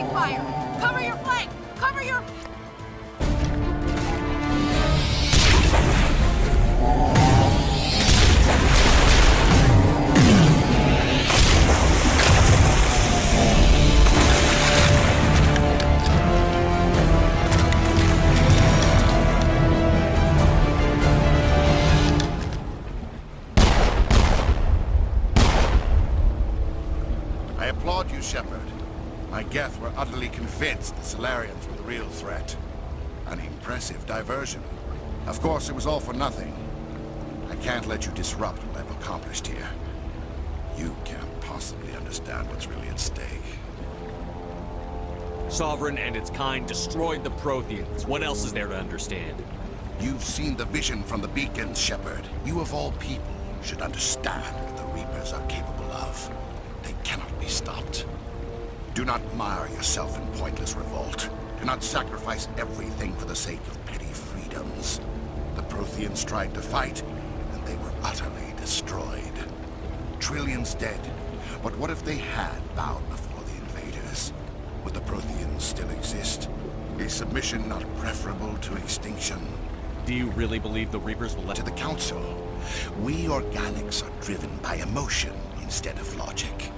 Opening fire! Cover your flank! Cover your... I applaud you, Shepard. My Geth were utterly convinced the Salarians were the real threat. An impressive diversion. Of course, it was all for nothing. I can't let you disrupt what I've accomplished here. You can't possibly understand what's really at stake. Sovereign and its kind destroyed the Protheans. What else is there to understand? You've seen the vision from the beacons, Shepard. You of all people should understand what the Reapers are capable of. They cannot be stopped. Do not mire yourself in pointless revolt. Do not sacrifice everything for the sake of petty freedoms. The Protheans tried to fight, and they were utterly destroyed. Trillions dead. But what if they had bowed before the invaders? Would the Protheans still exist? Is submission not preferable to extinction? Do you really believe the Reapers will let... To the Council, we organics are driven by emotion instead of logic.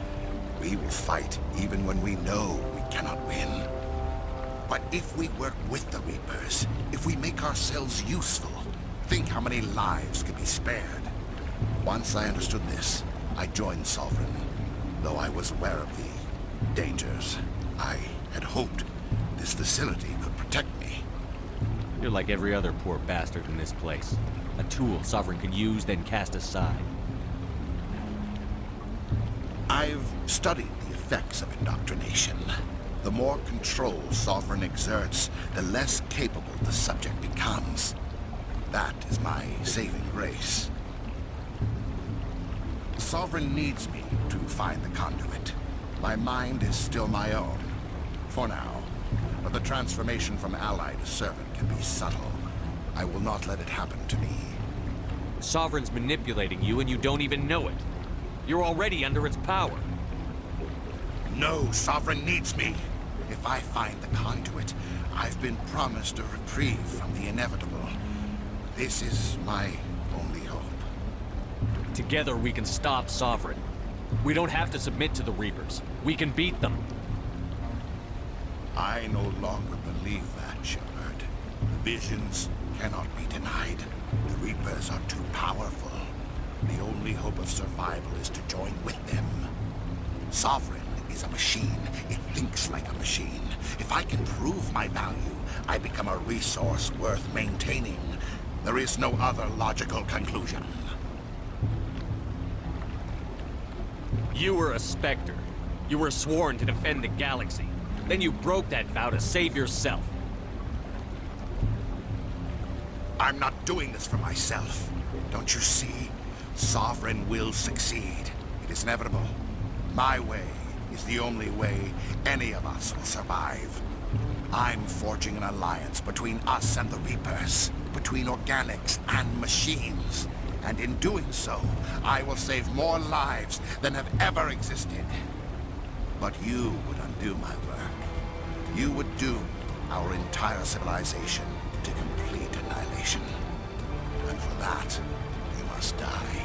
We will fight even when we know we cannot win. But if we work with the Reapers, if we make ourselves useful, think how many lives could be spared. Once I understood this, I joined Sovereign. Though I was aware of the dangers, I had hoped this facility could protect me. You're like every other poor bastard in this place. A tool Sovereign can use, then cast aside. I've studied the effects of indoctrination. The more control Sovereign exerts, the less capable the subject becomes. That is my saving grace. Sovereign needs me to find the conduit. My mind is still my own, for now. But the transformation from ally to servant can be subtle. I will not let it happen to me. Sovereign's manipulating you and you don't even know it. You're already under its power. No, Sovereign needs me. If I find the conduit, I've been promised a reprieve from the inevitable. This is my only hope. Together we can stop Sovereign. We don't have to submit to the Reapers. We can beat them. I no longer believe that, Shepard. Visions cannot be denied. The Reapers are too powerful. The only hope of survival is to join with them. Sovereign is a machine. It thinks like a machine. If I can prove my value, I become a resource worth maintaining. There is no other logical conclusion. You were a Spectre. You were sworn to defend the galaxy. Then you broke that vow to save yourself. I'm not doing this for myself. Don't you see? Sovereign will succeed. It is inevitable. My way is the only way any of us will survive. I'm forging an alliance between us and the Reapers, between organics and machines. And in doing so, I will save more lives than have ever existed. But you would undo my work. You would doom our entire civilization to complete annihilation. And for that, you must die.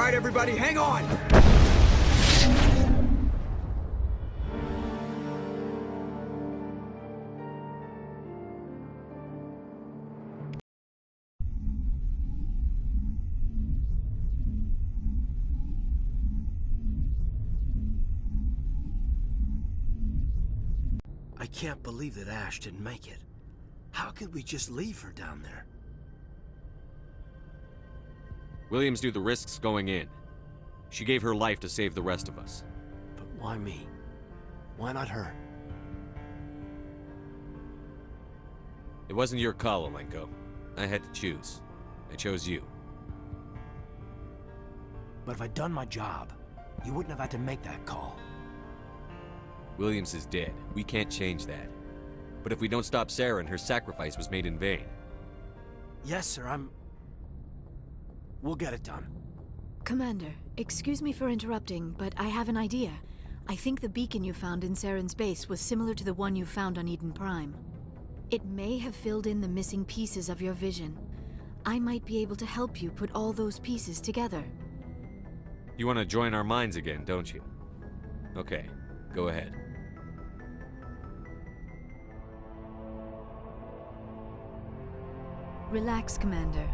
right, everybody, hang on! I can't believe that Ash didn't make it. How could we just leave her down there? Williams knew the risks going in. She gave her life to save the rest of us. But why me? Why not her? It wasn't your call, Alenko. I had to choose. I chose you. But if I'd done my job, you wouldn't have had to make that call. Williams is dead. We can't change that. But if we don't stop Saren, her sacrifice was made in vain. Yes, sir, We'll get it done. Commander, excuse me for interrupting, but I have an idea. I think the beacon you found in Saren's base was similar to the one you found on Eden Prime. It may have filled in the missing pieces of your vision. I might be able to help you put all those pieces together. You want to join our minds again, don't you? Okay, go ahead. Relax, Commander.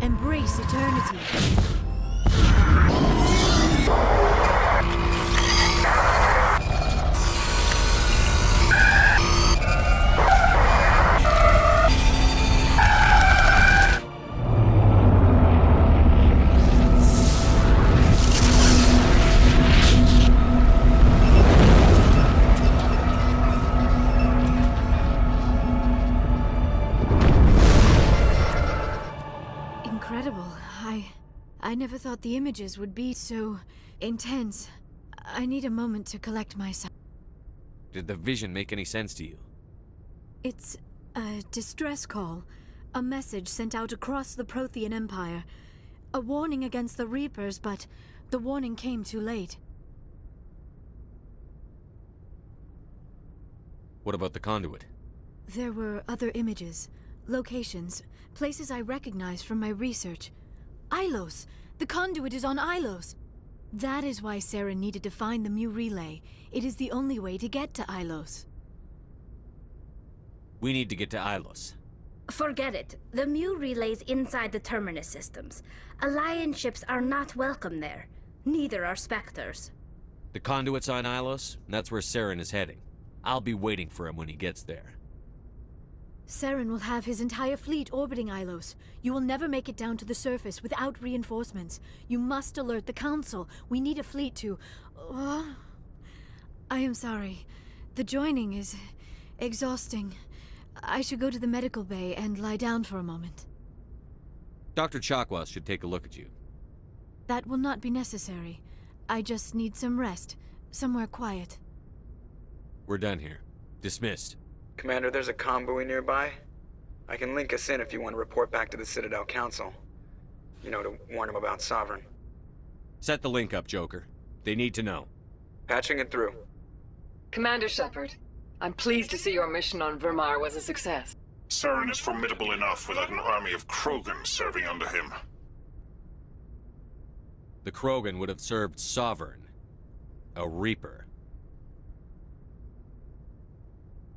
Embrace eternity. I never thought the images would be so intense. I need a moment to collect myself. Did the vision make any sense to you? It's a distress call. A message sent out across the Prothean Empire. A warning against the Reapers, but the warning came too late. What about the conduit? There were other images, locations, places I recognized from my research. Ilos! The conduit is on Ilos! That is why Saren needed to find the Mu relay. It is the only way to get to Ilos. We need to get to Ilos. Forget it. The Mu relay's inside the Terminus systems. Alliance ships are not welcome there. Neither are Spectres. The conduit's on Ilos, and that's where Saren is heading. I'll be waiting for him when he gets there. Saren will have his entire fleet orbiting Ilos. You will never make it down to the surface without reinforcements. You must alert the Council. We need a fleet to... I am sorry. The joining is exhausting. I should go to the medical bay and lie down for a moment. Dr. Chakwas should take a look at you. That will not be necessary. I just need some rest. Somewhere quiet. We're done here. Dismissed. Commander, there's a convoy nearby. I can link us in if you want to report back to the Citadel Council. You know, to warn them about Sovereign. Set the link up, Joker. They need to know. Patching it through. Commander Shepard, I'm pleased to see your mission on Vermar was a success. Saren is formidable enough without an army of Krogan serving under him. The Krogan would have served Sovereign. A Reaper.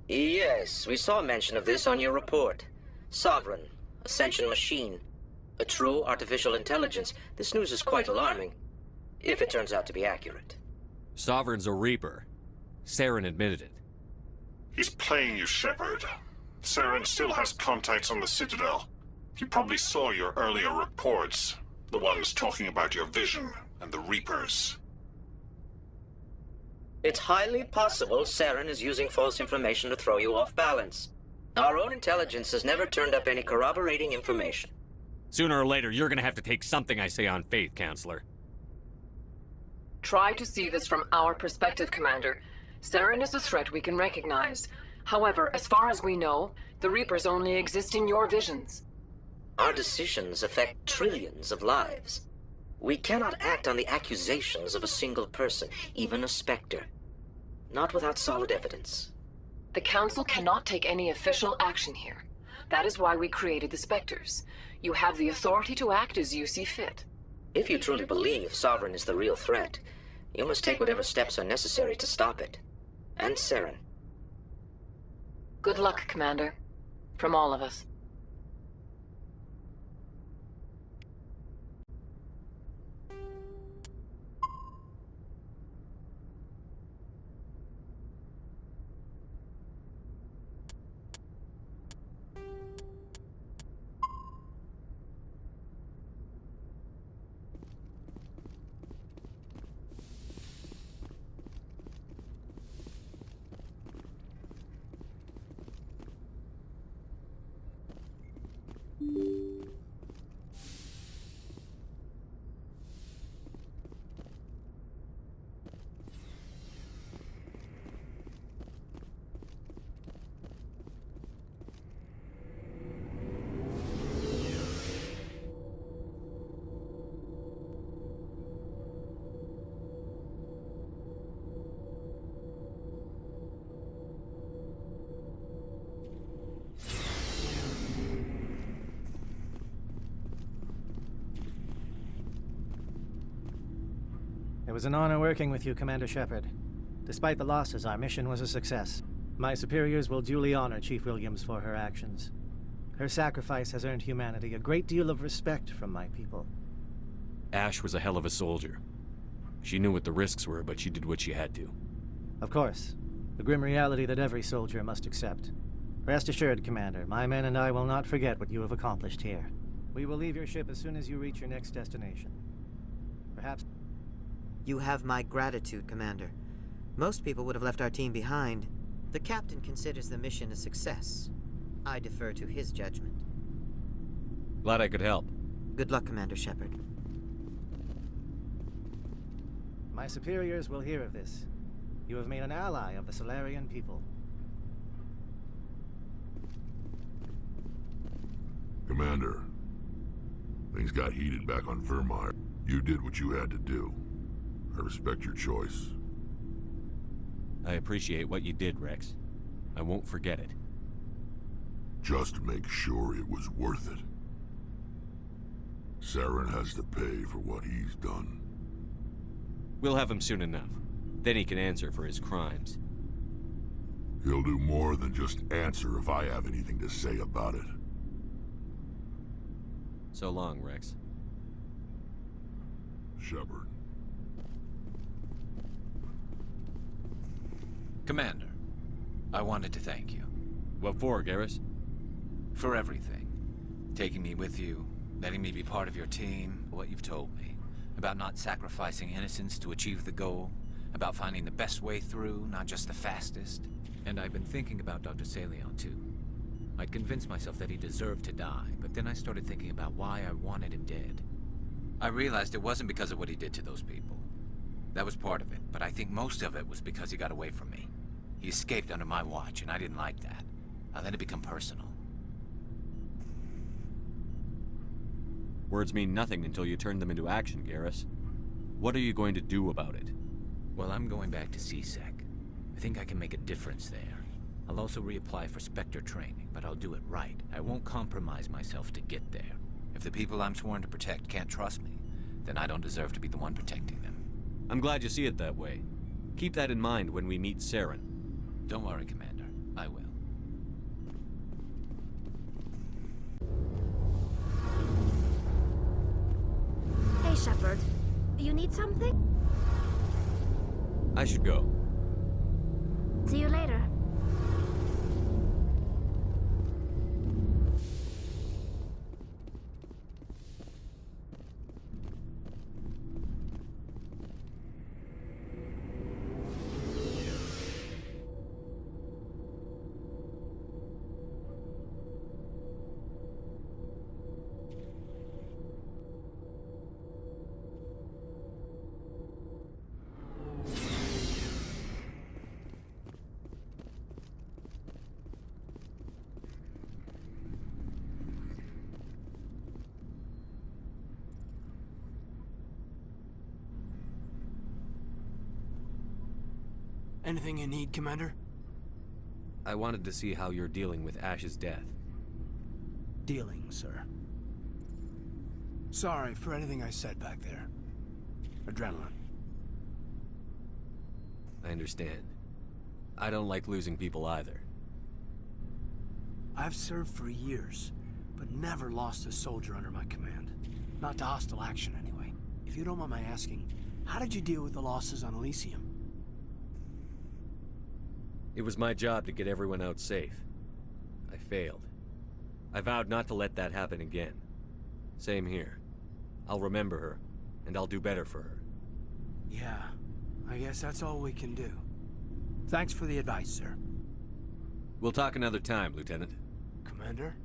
Yes, we saw mention of this on your report. Sovereign, Ascension machine, a true artificial intelligence. This news is quite alarming, if it turns out to be accurate. Sovereign's a Reaper. Saren admitted it. He's playing you, Shepard. Saren still has contacts on the Citadel. He probably saw your earlier reports. The ones talking about your vision and the Reapers. It's highly possible Saren is using false information to throw you off balance. Our own intelligence has never turned up any corroborating information. Sooner or later, you're gonna have to take something I say on faith, Counselor. Try to see this from our perspective, Commander. Saren is a threat we can recognize. However, as far as we know, the Reapers only exist in your visions. Our decisions affect trillions of lives. We cannot act on the accusations of a single person, even a Spectre. Not without solid evidence. The Council cannot take any official action here. That is why we created the Spectres. You have the authority to act as you see fit. If you truly believe Sovereign is the real threat, you must take whatever steps are necessary to stop it. And Saren. Good luck, Commander. From all of us. It was an honor working with you, Commander Shepard. Despite the losses, our mission was a success. My superiors will duly honor Chief Williams for her actions. Her sacrifice has earned humanity a great deal of respect from my people. Ash was a hell of a soldier. She knew what the risks were, but she did what she had to. Of course. The grim reality that every soldier must accept. Rest assured, Commander, my men and I will not forget what you have accomplished here. We will leave your ship as soon as you reach your next destination. Perhaps... You have my gratitude, Commander. Most people would have left our team behind. The captain considers the mission a success. I defer to his judgment. Glad I could help. Good luck, Commander Shepard. My superiors will hear of this. You have made an ally of the Solarian people. Commander, things got heated back on Vermeer. You did what you had to do. I respect your choice. I appreciate what you did, Rex. I won't forget it. Just make sure it was worth it. Saren has to pay for what he's done. We'll have him soon enough. Then he can answer for his crimes. He'll do more than just answer if I have anything to say about it. So long, Rex. Shepard. Commander, I wanted to thank you. What for, Garrus? For everything. Taking me with you, letting me be part of your team, what you've told me. About not sacrificing innocence to achieve the goal. About finding the best way through, not just the fastest. And I've been thinking about Dr. Saleon, too. I'd convinced myself that he deserved to die, but then I started thinking about why I wanted him dead. I realized it wasn't because of what he did to those people. That was part of it, but I think most of it was because he got away from me. He escaped under my watch, and I didn't like that. I let it become personal. Words mean nothing until you turn them into action, Garrus. What are you going to do about it? Well, I'm going back to CSEC. I think I can make a difference there. I'll also reapply for Spectre training, but I'll do it right. I won't compromise myself to get there. If the people I'm sworn to protect can't trust me, then I don't deserve to be the one protecting them. I'm glad you see it that way. Keep that in mind when we meet Saren. Don't worry, Commander. I will. Hey, Shepard. You need something? I should go. See you later. Anything you need, Commander? I wanted to see how you're dealing with Ash's death. Dealing, sir. Sorry for anything I said back there. Adrenaline. I understand. I don't like losing people either. I've served for years, but never lost a soldier under my command. Not to hostile action, anyway. If you don't mind my asking, how did you deal with the losses on Elysium? It was my job to get everyone out safe. I failed. I vowed not to let that happen again. Same here. I'll remember her, and I'll do better for her. Yeah, I guess that's all we can do. Thanks for the advice, sir. We'll talk another time, Lieutenant. Commander?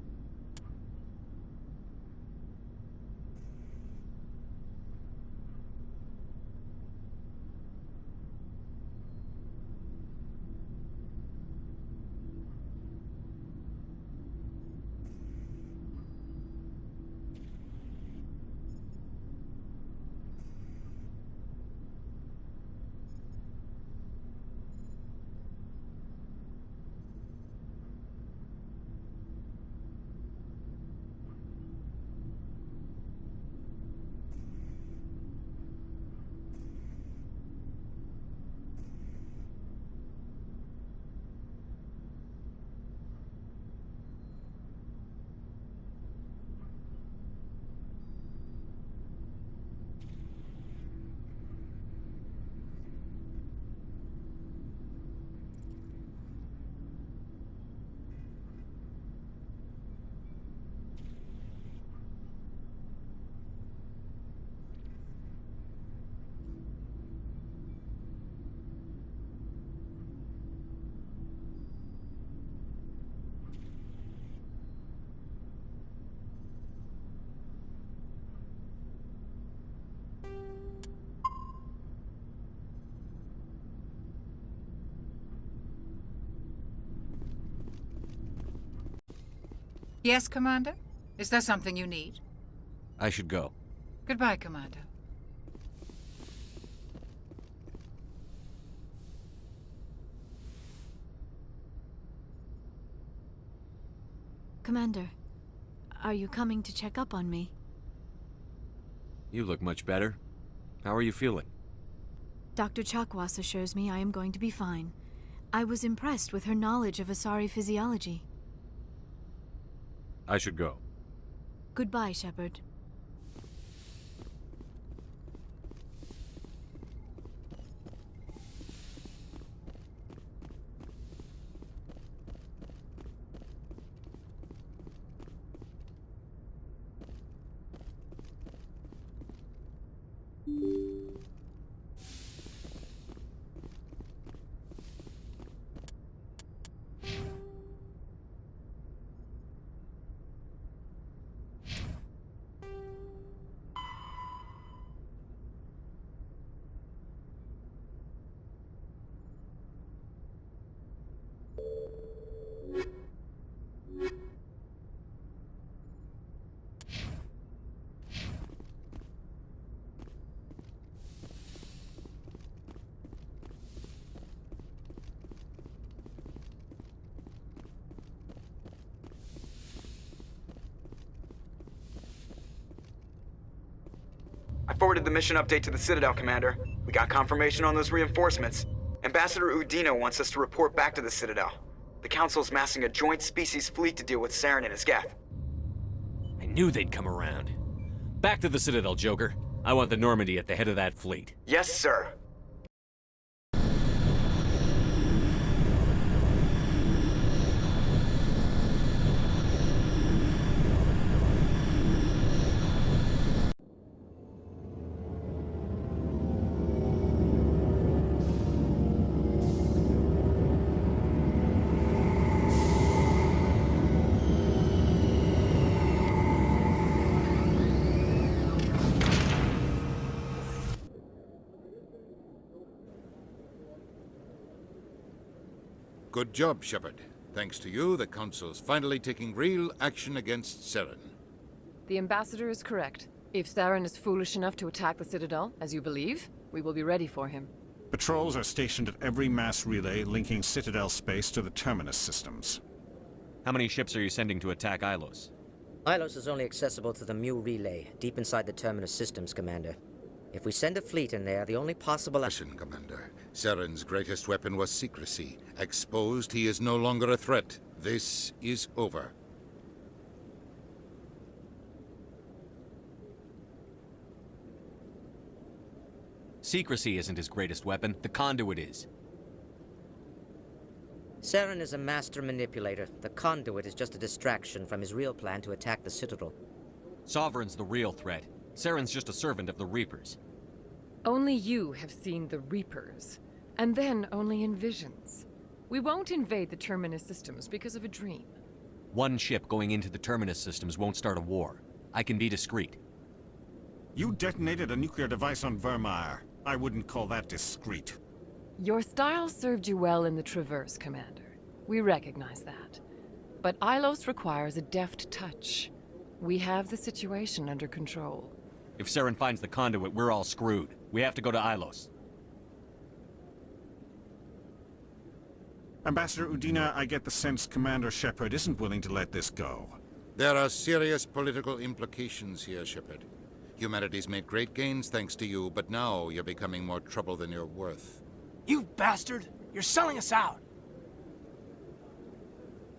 Yes, Commander? Is there something you need? I should go. Goodbye, Commander. Commander, are you coming to check up on me? You look much better. How are you feeling? Dr. Chakwas assures me I am going to be fine. I was impressed with her knowledge of Asari physiology. I should go. Goodbye, Shepard. I forwarded the mission update to the Citadel, Commander. We got confirmation on those reinforcements. Ambassador Udina wants us to report back to the Citadel. The Council's massing a joint species fleet to deal with Saren and his Geth. I knew they'd come around. Back to the Citadel, Joker. I want the Normandy at the head of that fleet. Yes, sir. Good job, Shepard. Thanks to you, the Council's finally taking real action against Saren. The Ambassador is correct. If Saren is foolish enough to attack the Citadel, as you believe, we will be ready for him. Patrols are stationed at every mass relay linking Citadel space to the Terminus systems. How many ships are you sending to attack Ilos? Ilos is only accessible to the Mu relay, deep inside the Terminus systems, Commander. If we send a fleet in there, the only possible... Listen, Commander. Saren's greatest weapon was secrecy. Exposed, he is no longer a threat. This is over. Secrecy isn't his greatest weapon. The conduit is. Saren is a master manipulator. The conduit is just a distraction from his real plan to attack the Citadel. Sovereign's the real threat. Saren's just a servant of the Reapers. Only you have seen the Reapers, and then only in visions. We won't invade the Terminus systems because of a dream. One ship going into the Terminus systems won't start a war. I can be discreet. You detonated a nuclear device on Vermeer. I wouldn't call that discreet. Your style served you well in the Traverse, Commander. We recognize that. But Ilos requires a deft touch. We have the situation under control. If Saren finds the conduit, we're all screwed. We have to go to Ilos. Ambassador Udina, I get the sense Commander Shepard isn't willing to let this go. There are serious political implications here, Shepard. Humanity's made great gains thanks to you, but now you're becoming more trouble than you're worth. You bastard! You're selling us out!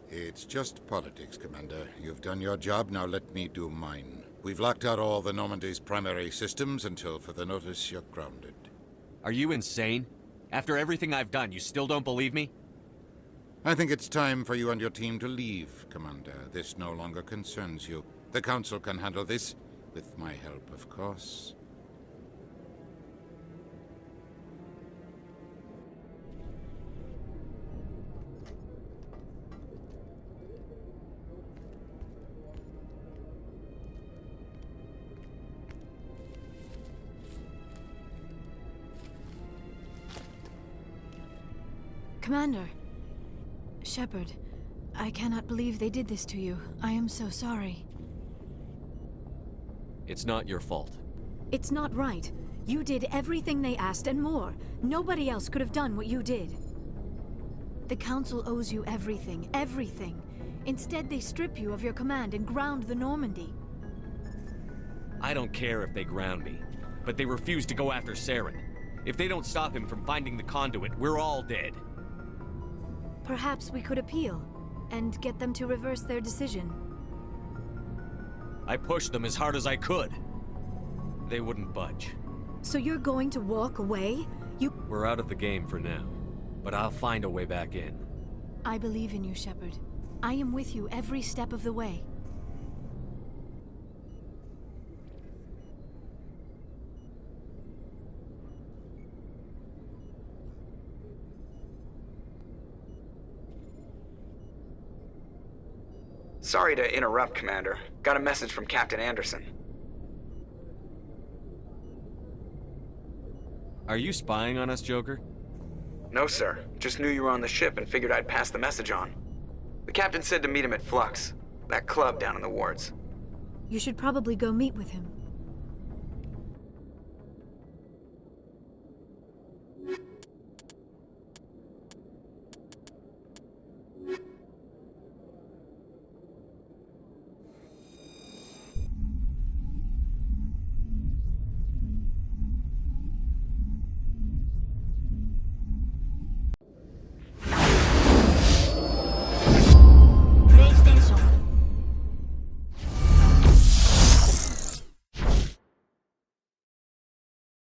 It's just politics, Commander. You've done your job, now let me do mine. We've locked out all the Normandy's primary systems until further notice you're grounded. Are you insane? After everything I've done, you still don't believe me? I think it's time for you and your team to leave, Commander. This no longer concerns you. The Council can handle this, with my help, of course. Commander. Shepard, I cannot believe they did this to you. I am so sorry. It's not your fault. It's not right. You did everything they asked and more. Nobody else could have done what you did. The Council owes you everything, everything. Instead, they strip you of your command and ground the Normandy. I don't care if they ground me, but they refuse to go after Saren. If they don't stop him from finding the conduit, we're all dead. Perhaps we could appeal, and get them to reverse their decision. I pushed them as hard as I could. They wouldn't budge. So you're going to walk away? We're out of the game for now, but I'll find a way back in. I believe in you, Shepard. I am with you every step of the way. Sorry to interrupt, Commander. Got a message from Captain Anderson. Are you spying on us, Joker? No, sir. Just knew you were on the ship and figured I'd pass the message on. The captain said to meet him at Flux, that club down in the wards. You should probably go meet with him.